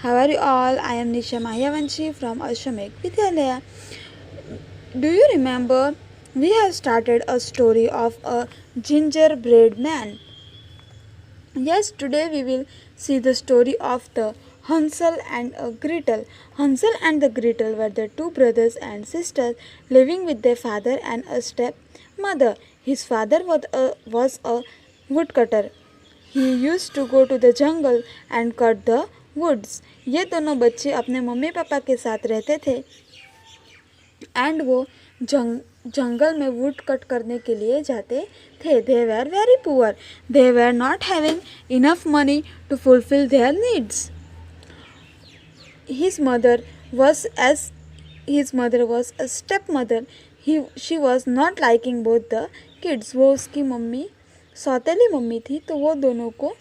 How are you all? I am Nisha Mahayavanshi from Ashramik Vidyalaya. Do you remember we have started a story of a gingerbread man? Yes, today we will see the story of the Hansel and Gretel. Hansel and the Gretel were the two brothers and sisters living with their father and a stepmother. His father was a woodcutter. He used to go to the jungle and cut the woods. ये दोनों बच्चे अपने mummy papa के साथ रहते थे and वो जंगल में वुड कट करने के लिए जाते थे. They were very poor. They were not having enough money to fulfil their needs. His mother was a stepmother. She was not liking both the kids. वो उसकी मम्मी सौतेली मम्मी थी तो वो दोनों को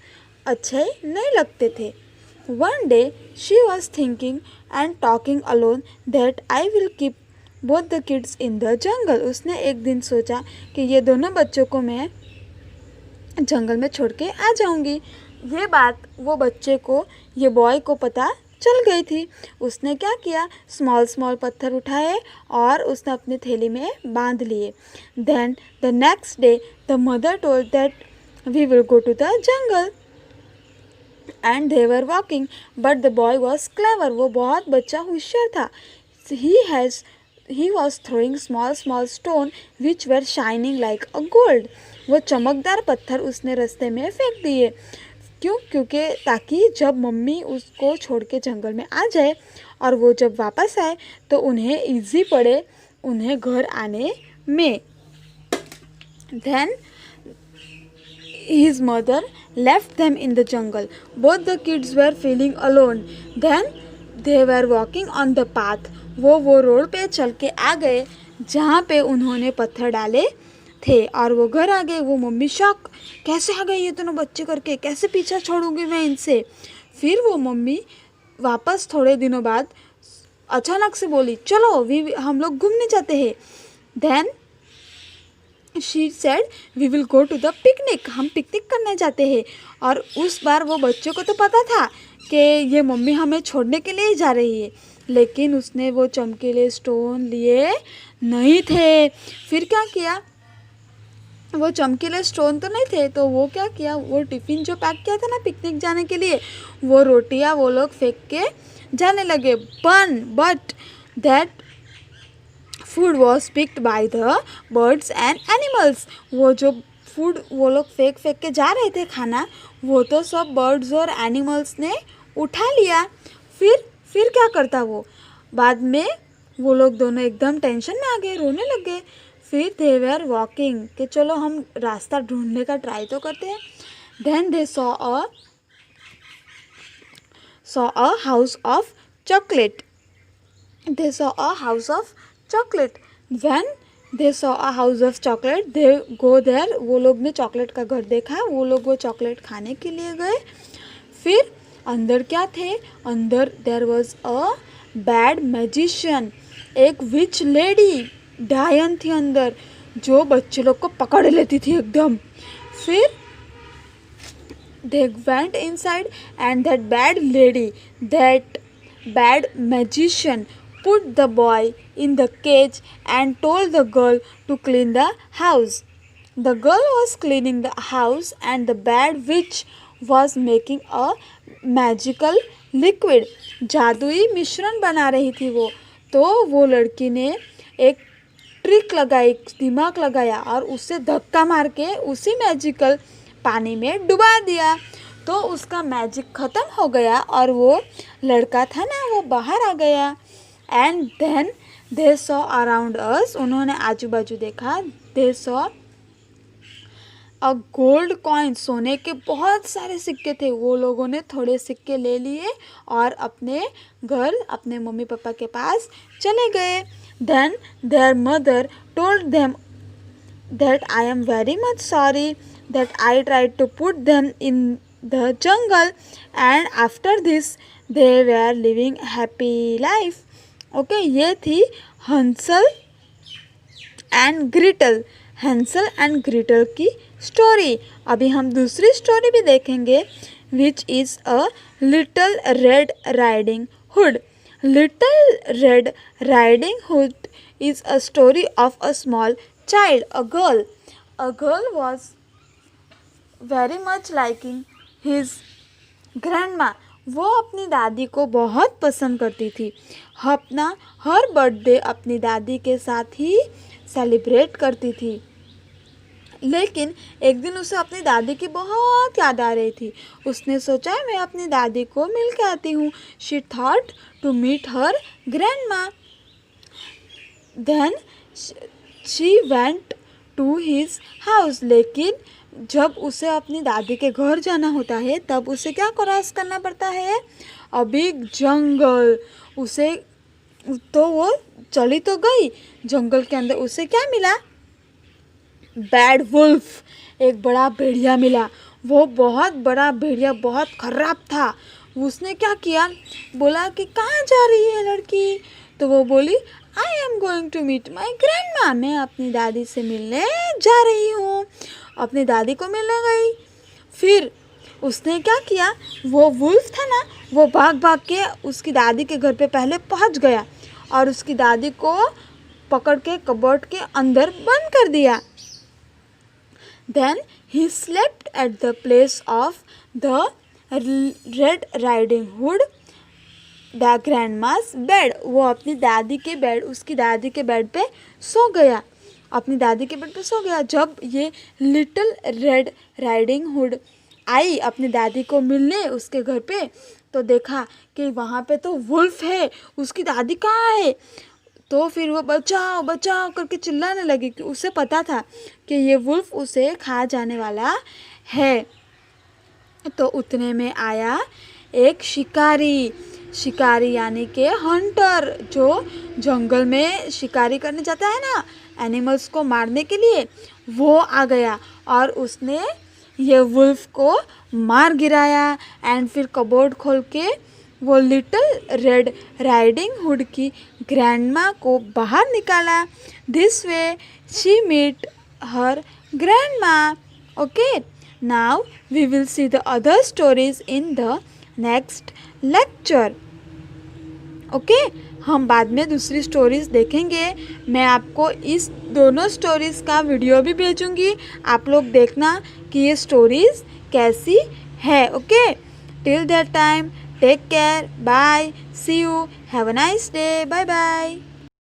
अच्छे नहीं लगते थे. One day she was thinking and talking alone that I will keep both the kids in the jungle. उसने एक दिन सोचा कि ये दोनों बच्चों को मैं जंगल में छोड़ के आ जाऊंगी. ये बात वो बच्चे को, ये बॉय को पता चल गई थी. उसने क्या किया, स्मॉल पत्थर उठाए और उसने अपनी थैली में बांध लिए. Then the next day the mother told that we will go to the jungle and they were walking. But the boy was clever. वो बहुत बच्चा होशियार था. He was throwing small stone which were shining like a gold. वो चमकदार पत्थर उसने रास्ते में फेंक दिए. क्यों? क्योंकि ताकि जब मम्मी उसको छोड़ के जंगल में आ जाए और वो जब वापस आए तो उन्हें इजी पड़े उन्हें घर आने में. Then his mother left them in the jungle. Both the kids were feeling alone. Then they were walking on the path. वो रोड पे चल के आ गए जहाँ पे उन्होंने पत्थर डाले थे और वो घर आ गए. वो मम्मी शॉक, कैसे आ गए ये दोनों बच्चे करके, कैसे पीछा छोड़ूंगी मैं इनसे. फिर वो मम्मी वापस थोड़े दिनों बाद अचानक से बोली, चलो हम लोग घूमने जाते हैं. Then she said we will go to the picnic. हम पिकनिक करने जाते हैं. और उस बार वो बच्चों को तो पता था कि ये मम्मी हमें छोड़ने के लिए ही जा रही है, लेकिन उसने वो चमकीले स्टोन लिए नहीं थे. फिर क्या किया, वो चमकीले स्टोन तो नहीं थे तो वो क्या किया, वो टिफ़िन जो पैक किया था ना पिकनिक जाने के लिए, वो रोटियां वो लोग फेंक के जाने लगे. But that food was picked by the birds and animals. वो जो फूड वो लोग फेंक के जा रहे थे खाना, वो तो सब बर्ड्स और एनिमल्स ने उठा लिया. फिर क्या करता वो, बाद में वो लोग दोनों एकदम टेंशन में आ गए, रोने लग गए. फिर दे वर वॉकिंग कि चलो हम रास्ता ढूंढने का ट्राई तो करते हैं. Then they saw a house of chocolate. They saw a house of chocolate. When they saw a house of chocolate, they go there. वो लोग ने चॉकलेट का घर देखा, वो लोग वो चॉकलेट खाने के लिए गए. फिर अंदर क्या थे, अंदर there was a bad magician. एक विच लेडी डायन थी अंदर जो बच्चे लोग को पकड़ लेती थी एकदम. फिर they went inside and that bad magician put the boy in the cage and told the girl to clean the house. The girl was cleaning the house and the bad witch was making a magical liquid. जादुई मिश्रण बना रही थी वो. तो वो लड़की ने एक ट्रिक लगाई, दिमाग लगाया और उससे धक्का मार के उसी मैजिकल पानी में डुबा दिया. तो उसका मैजिक ख़त्म हो गया और वो लड़का था ना वो बाहर आ गया. And then they saw around us. उन्होंने आजू बाजू देखा. They saw a gold coin. सोने के बहुत सारे सिक्के थे. वो लोगों ने थोड़े सिक्के ले लिए और अपने घर अपने मम्मी पापा के पास चले गए. Then their mother told them that I am very much sorry that I tried to put them in the jungle and after this they were living happy life. Okay, ये थी Hansal and Gretel की story. अभी हम दूसरी story भी देखेंगे which is a Little Red Riding Hood. Little Red Riding Hood is a story of a small child, a girl. A girl was very much liking his grandma. वो अपनी दादी को बहुत पसंद करती थी। अपना हर बर्थडे अपनी दादी के साथ ही सेलिब्रेट करती थी। लेकिन एक दिन उसे अपनी दादी की बहुत याद आ रही थी। उसने सोचा मैं अपनी दादी को मिल के आती हूँ। She thought to meet her grandma. Then she went to his house. लेकिन जब उसे अपनी दादी के घर जाना होता है तब उसे क्या क्रॉस करना पड़ता है? अ बिग जंगल। उसे तो वो चली तो गई, जंगल के अंदर उसे क्या मिला? बैड वुल्फ, एक बड़ा भेड़िया मिला। वो बहुत बड़ा भेड़िया बहुत खराब था। उसने क्या किया? बोला कि कहाँ जा रही है लड़की? तो वो बोली I am going to meet my grandma. मैं अपनी दादी से मिलने जा रही हूँ। अपनी दादी को मिलने गई। फिर उसने क्या किया? वो वुल्फ था ना, वो भाग भाग के उसकी दादी के घर पे पहले पहुँच गया और उसकी दादी को पकड़ के कबर्ड के अंदर बंद कर दिया। Then he slept at the place of the Red Riding Hood, the grandma's bed. वो अपनी दादी के बेड, उसकी दादी के बेड पे सो गया। अपनी दादी के बेड पे सो गया। जब ये लिटिल रेड राइडिंग हुड आई अपनी दादी को मिलने उसके घर पे, तो देखा कि वहाँ पे तो वुल्फ है। उसकी दादी कहाँ है? तो फिर वो बचाओ बचाओ करके चिल्लाने लगी कि उसे पता था कि ये वुल्फ उसे खा जाने वाला है। तो उतने में आया एक शिकारी। शिकारी यानी कि हंटर, जो जंगल में शिकारी करने जाता है ना एनिमल्स को मारने के लिए, वो आ गया और उसने ये वुल्फ को मार गिराया। एंड फिर कबोर्ड खोल के वो लिटिल रेड राइडिंग हुड की ग्रैंडमा को बाहर निकाला। This way she meet her grandma. Okay, now we will see the other stories in the next lecture. Okay, हम बाद में दूसरी स्टोरीज देखेंगे। मैं आपको इस दोनों स्टोरीज का वीडियो भी भेजूंगी। आप लोग देखना कि ये स्टोरीज कैसी है। Okay, till that time take care, bye, see you, have a nice day, bye bye.